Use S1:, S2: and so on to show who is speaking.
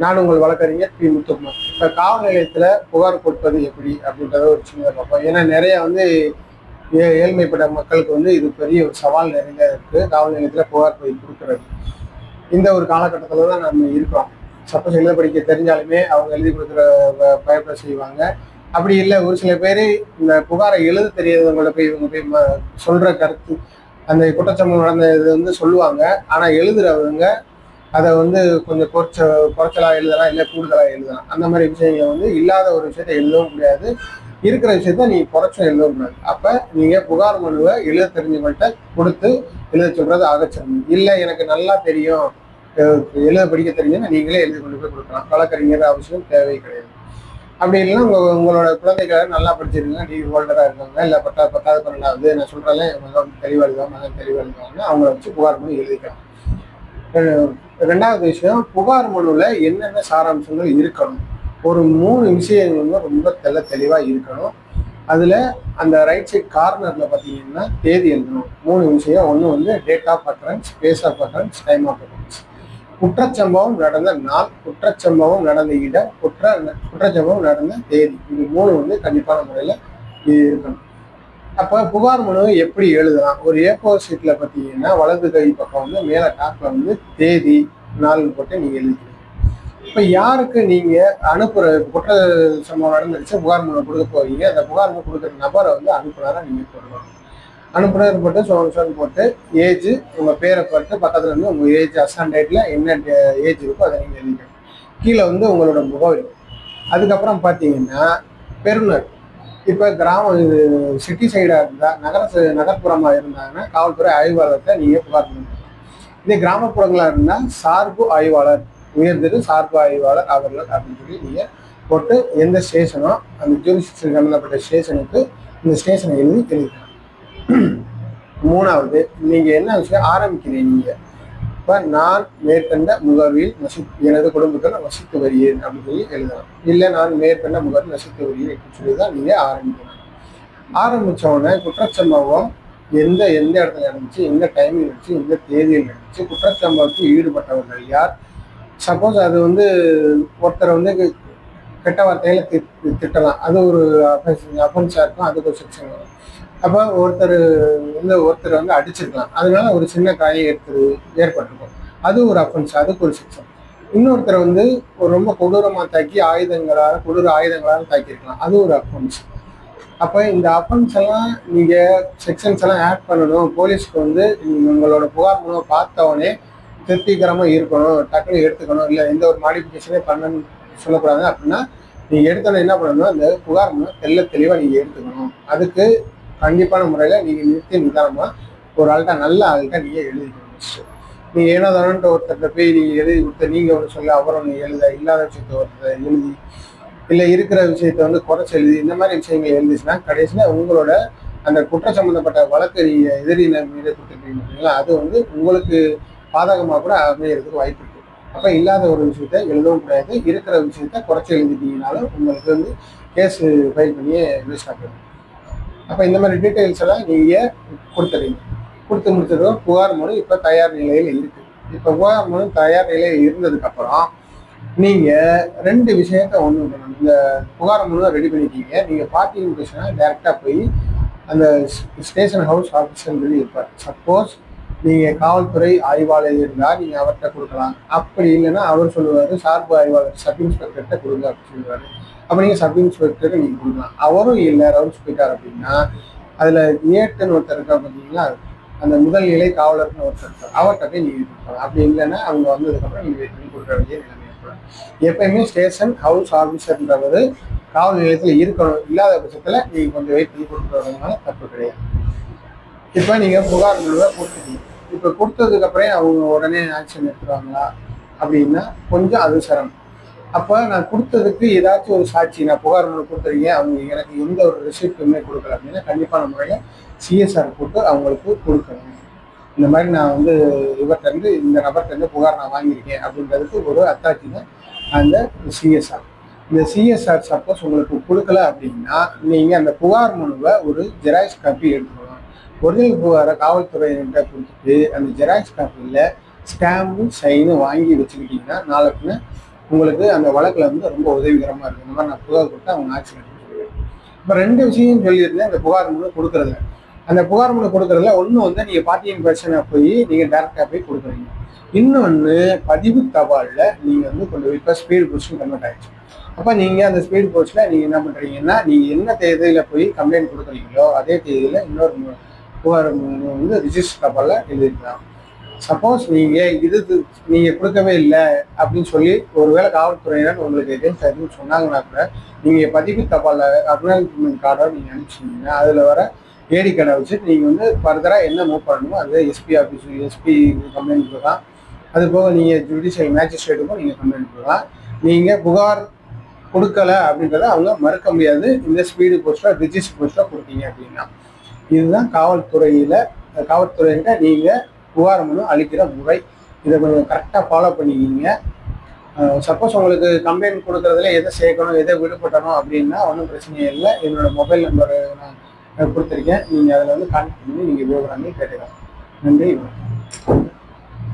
S1: நான் உங்கள் வழக்கறிஞர் பி முத்துக்குமார். இப்போ காவல் நிலையத்தில் புகார் கொடுப்பது எப்படி அப்படின்றத ஒரு சின்ன பார்ப்போம். ஏன்னா நிறைய ஏழ்மைப்பட்ட மக்களுக்கு இது பெரிய ஒரு சவால் நிறைந்த இருக்கு. காவல் நிலையத்தில் புகார் போய் கொடுக்கறது இந்த ஒரு காலகட்டத்தில் தான் நம்ம இருக்கோம். சப்போஸ் எழுத படிக்க தெரிஞ்சாலுமே அவங்க எழுதி கொடுக்குற பயப்பட செய்வாங்க. அப்படி இல்லை, ஒரு சில பேர் இந்த புகாரை எழுத தெரியாதவங்கள போய் இவங்க போய் சொல்ற கருத்து அந்த குற்றச்சம்பவம் நடந்த இது சொல்லுவாங்க. ஆனால் எழுதுறவங்க அதை கொஞ்சம் குறைச்சலா எழுதலாம், இல்லை கூடுதலா எழுதலாம். அந்த மாதிரி விஷயங்களை இல்லாத ஒரு விஷயத்த எழுதவும் முடியாது, இருக்கிற விஷயத்த நீங்க குறைச்சும் எழுதவும் கூடாது. அப்ப நீங்க புகார் மனுவை எழுத தெரிஞ்சவங்கள்ட்ட கொடுத்து எழுத சொல்றது ஆகச்சிறந்தது. இல்லை எனக்கு நல்லா தெரியும், எழுத படிக்க தெரியும்னா நீங்களே எழுதி கொண்டு போய் கொடுக்கலாம். வழக்கறிஞர் அவசியம் தேவை கிடையாது. அப்படி இல்லைன்னா உங்களோட குழந்தைகளை நல்லா படிச்சிருக்காங்க, டிகிரி ஹோல்டரா இருக்காங்க, இல்லை 10வது 12வது நான் சொல்றேன் மகன் தெளிவா எழுதுவாங்க, மகன் தெளிவா எழுதுவாங்க, அவங்கள வச்சு புகார் மனு எழுதிக்கலாம். ரெண்டாவது விஷயம், புகார் மனுவில் என்னென்ன சாராம்சங்கள் இருக்கணும். ஒரு 3 விஷயங்கள் ரொம்ப தெளிவா இருக்கணும். அதுல அந்த ரைட் சைட் கார்னர்ல பார்த்தீங்கன்னா தேதி எழுதணும். 3 விஷயம். ஒன்று date of occurrence, place of occurrence, time of occurrence. குற்றச்சம்பவம் நடந்த நாள், குற்றச்சம்பவம் நடந்த இடம், குற்றச்சம்பவம் நடந்த தேதி. இது 3 கண்டிப்பான முறையில் இருக்கணும். அப்ப புகார் மனு எப்படி எழுதலாம்? ஒரு A4 ஷீட்ல பார்த்தீங்கன்னா வலது கை பக்கம் மேல டாப்ல தேதி நாள் போட்டு நீங்க எழுதிக்கணும். இப்ப யாருக்கு நீங்க அனுப்புற குற்ற சம்பவம் நடந்துருச்சு புகார் மனு கொடுக்க போறீங்க, அந்த புகார் மனு கொடுக்குற நபரை அனுப்புனரா நீங்க போடணும். அனுப்புனர் போட்டு சோன் போட்டு ஏஜ், உங்க பேரை போட்டு பக்கத்துல உங்க ஏஜ் அசாண்டேட்ல என்ன ஏஜ் இருக்கோ அதை நீங்க எழுதிக்கணும். கீழே உங்களோட முகவரி. அதுக்கப்புறம் பார்த்தீங்கன்னா பெறுநர். இப்போ கிராமம் சிட்டி சைடாக இருந்தால், நகர்ப்புறமாக இருந்தாங்கன்னா காவல்துறை ஆய்வாளர்கிட்ட நீங்கள் புகார் பண்ணுங்க. இதே கிராமப்புறங்களாக இருந்தால் சார்பு ஆய்வாளர், உயர்திரு சார்பு ஆய்வாளர் அவர்கள் அப்படின்னு சொல்லி நீங்கள் போட்டு எந்த ஸ்டேஷனோ அந்த ஜூரிஸ்டிக்ஷன் சம்மந்தப்பட்ட ஸ்டேஷனுக்கு இந்த ஸ்டேஷனை எழுதிக்கலாம். 3வது, நீங்கள் என்ன விஷயம் ஆரம்பிக்கிறீங்க. நீங்கள் இப்போ நான் மேற்கண்ட முகவரியில் எனது குடும்பத்தில் வசித்து வருகிறேன் அப்படின்னு சொல்லி எழுதலாம். இல்லை நான் மேற்கண்ட முகவரில் வசித்து வருகிறேன் அப்படின்னு சொல்லி தான் நீங்கள் ஆரம்பிக்கணும். ஆரம்பித்தோடனே குற்றச்சம்பவம் எந்த இடத்துல நடந்துச்சு, எந்த டைமில் நடந்துச்சு, எந்த தேதியில் நடந்துச்சு, குற்றச்சம்பவத்தில் ஈடுபட்டவர்கள் யார். சப்போஸ் அது ஒருத்தரை கெட்ட வார்த்தையில திட்டலாம், அது ஒரு அஃபென்ஸாக இருக்கும், அதுக்கு ஒரு செக்ஷன் வரும். அப்போ ஒருத்தர் அடிச்சிருக்கலாம், அதனால ஒரு சின்ன காயம் ஏற்பட்டிருக்கும், அது ஒரு அஃபென்ஸ், அதுக்கு ஒரு செக்ஷன். இன்னொருத்தர் ஒரு ரொம்ப கொடூரமாக தாக்கி கொடூர ஆயுதங்களால் தாக்கியிருக்கலாம், அது ஒரு அஃபென்ஸ். அப்போ இந்த அஃபென்ஸ் எல்லாம் நீங்கள் செக்ஷன்ஸ் எல்லாம் ஆட் பண்ணணும். போலீஸ்க்கு உங்களோட புகார் மனுவை பார்த்தவொடனே திருப்திகரமாக இருக்கணும், டக்குனு எடுத்துக்கணும், இல்லை எந்த ஒரு மாடிஃபிகேஷனே பண்ணணும்னு சொல்லக்கூடாது. அப்படின்னா நீங்கள் எடுத்தோன்னே என்ன பண்ணணும், அந்த புகார் மனு தெளிவாக நீங்கள் எடுத்துக்கணும். அதுக்கு கண்டிப்பான முறையில் நீங்கள் நிதானமாக ஒரு நல்ல ஆள்கிட்ட நீங்கள் எழுதிக்கணும். நீங்கள் ஏனோ தானோன்ட்டு ஒருத்தர்கிட்ட போய் நீங்கள் எழுதி கொடுத்த நீங்கள் ஒன்று சொல்ல அவர் ஒன்று எழுத, இல்லாத விஷயத்த ஒருத்தர் எழுதி, இல்லை இருக்கிற விஷயத்த குறைச்சி எழுதி, இந்த மாதிரி விஷயங்கள் எழுதிச்சுன்னா கடைசியில் உங்களோட அந்த குற்ற சம்பந்தப்பட்ட வழக்கு எதிரினர் மீது கொடுத்துருக்கீங்களா, அது உங்களுக்கு பாதகமாக கூட அமையறதுக்கு வாய்ப்பு இருக்கு. அப்போ இல்லாத ஒரு விஷயத்த எழுதவும் கூடாது, இருக்கிற விஷயத்த குறைச்சி எழுதிட்டீங்கனாலும் உங்களுக்கு கேஸ் ஃபைல் பண்ணியே வேஸ்ட் ஆகிடும். அப்போ இந்த மாதிரி டீட்டெயில்ஸ் எல்லாம் நீங்கள் கொடுத்து முடிச்சதும் புகார் மனு இப்போ தயார் நிலையில் இருக்கு. இப்போ புகார் மனு தயார் நிலையில் இருந்ததுக்கப்புறம் நீங்கள் 2 விஷயத்த ஒன்று பண்ணணும். இந்த புகார் மனு ரெடி பண்ணிட்டீங்க, நீங்கள் பார்ட்டி இன்விடேஷனை டைரெக்டாக போய் அந்த ஸ்டேஷன் ஹவுஸ் ஆஃபீஸர் இருப்பார். சப்போஸ் நீங்கள் காவல்துறை ஆய்வாளர் இருந்தால் நீங்கள் அவர்கிட்ட கொடுக்கலாம். அப்படி இல்லைன்னா அவர் சொல்லுவார் சார்பு ஆய்வாளர் சப் இன்ஸ்பெக்டர்கிட்ட கொடுங்க அப்படின்னு சொல்லுவார். அப்போ நீங்கள் சப் இன்ஸ்பெக்டருக்கு நீங்கள் கொடுக்கலாம். அவரும் இல்லை ரவுண்ட்ஸ் போயிட்டார் அப்படின்னா அதில் ஏட்டுன்னு ஒருத்தர் இருக்கா பார்த்தீங்களா, அந்த முதல் நிலை காவலர்னு ஒருத்தர் இருக்கார், அவர்கிட்ட போய் நீங்கள் கொடுக்கலாம். அப்படி இல்லைன்னா அவங்க வந்ததுக்கப்புறம் நீங்கள் வெயிட் பண்ணி கொடுக்க வேண்டிய நிலைமை ஏற்படும். எப்பயுமே ஸ்டேஷன் ஹவுஸ் ஆஃபீஸர்ன்றவர் காவல் நிலையத்தில் இருக்கணும். இல்லாத பட்சத்தில் நீங்கள் கொஞ்சம் வெயிட் பண்ணி கொடுக்குறதுனால தப்பு கிடையாது. இப்போ நீங்கள் புகார் மனுவை கொடுத்துட்டீங்க. இப்போ கொடுத்ததுக்கப்புறம் அவங்க உடனே ஆக்ஷன் எடுத்துருவாங்களா அப்படின்னா கொஞ்சம் அது சிரமம். அப்போ நான் கொடுத்ததுக்கு ஏதாச்சும் ஒரு சாட்சி, நான் புகார் மனு கொடுத்துருக்கீங்க, அவங்க எனக்கு எந்த ஒரு ரெசிப்ட்டுமே கொடுக்கல அப்படின்னா கண்டிப்பான முறையில் சிஎஸ்ஆர் போட்டு அவங்களுக்கு கொடுக்கணும். இந்த மாதிரி நான் இவர்கிட்ட இந்த நபர்கிட்ட புகார் நான் வாங்கியிருக்கேன் அப்படின்றதுக்கு ஒரு அத்தாட்சி தான் அந்த சிஎஸ்ஆர். இந்த சிஎஸ்ஆர் சப்போஸ் உங்களுக்கு கொடுக்கல அப்படின்னா நீங்கள் அந்த புகார் மனுவை ஒரு ஜெராக்ஸ் காப்பி எடுத்துக்கணும். ஒரிஜினல் புகாரை காவல்துறையினர்கிட்ட கொடுத்துட்டு அந்த ஜெராக்ஸ் காப்பியில் ஸ்டாம்பு சைனு வாங்கி வச்சுக்கிட்டிங்கன்னா நாளைக்குன்னு உங்களுக்கு அந்த வழக்கில் வந்து ரொம்ப உதவிகரமாக இருக்குது. இந்த மாதிரி நான் புகார் கொடுத்து அவங்க ஆக்ஷன் எடுக்க சொல்லுவேன். இப்போ 2 விஷயம் சொல்லியிருந்தேன் இந்த புகார் மனு கொடுக்குறதுல. அந்த புகார் மனு கொடுக்குறதுல ஒன்று வந்து நீங்கள் பார்ட்டியின் பிரச்சனை போய் நீங்கள் டேரெக்டாக போய் கொடுக்குறீங்க. இன்னொன்று பதிவு தபாலில் நீங்கள் வந்து கொண்டு போய் இப்போ ஸ்பீடு போஸ்ட்னு கன்வெர்ட் ஆகிடுச்சு. அப்போ நீங்கள் அந்த ஸ்பீடு போஸ்ட்டில் நீங்கள் என்ன பண்ணுறீங்கன்னா நீங்கள் என்ன தேதியில் போய் கம்ப்ளைண்ட் கொடுக்குறீங்களோ அதே தேதியில் இன்னொரு புகார் மனு வந்து ரிஜிஸ்டர் தபாலில் எழுதிக்கலாம். சப்போஸ் நீங்கள் கொடுக்கவே இல்லை அப்படின்னு சொல்லி ஒருவேளை காவல்துறையினர் உங்களுக்கு எகென்ஸ்ட் எதுவும் சொன்னாங்கன்னா கூட நீங்கள் பதிவு தபாலில் அக்னாலஜ்மெண்ட் கார்டை நீங்கள் அனுப்பிச்சிங்கன்னா அதில் வர ஏடி கார்டை வச்சுட்டு நீங்கள் வந்து ஃபர்தராக என்ன மூவ் பண்ணணுமோ அது எஸ்பி ஆஃபீஸ் எஸ்பி கம்ப்ளைண்ட் கொடுக்கலாம். அது போக நீங்கள் ஜுடிஷியல் மேஜிஸ்ட்ரேட்டுக்கும் நீங்கள் கம்ப்ளைண்ட் கொடுக்கலாம். நீங்கள் புகார் கொடுக்கல அப்படின்றத அவங்க மறுக்க முடியாது. இந்த ஸ்பீடு போஸ்ட்டில் ரிஜிஸ்டர் போஸ்ட்டில் கொடுத்தீங்க அப்படின்னா இதுதான் காவல்துறையிட்ட நீங்கள் புகார் மனு அளிக்கிற முறை. இதை கொஞ்சம் கரெக்டாக ஃபாலோ பண்ணிக்கிங்க. சப்போஸ் உங்களுக்கு கம்ப்ளைண்ட் கொடுக்குறதுல எதை சேர்க்கணும் எதை விடுபட்டணும் அப்படின்னா ஒன்றும் பிரச்சனையே இல்லை. என்னோட மொபைல் நம்பரை நான் கொடுத்துருக்கேன். நீங்கள் அதில் வந்து கான்டாக்ட் பண்ணி நீங்கள் விவரங்கள் கேட்டுக்கலாம். நன்றி.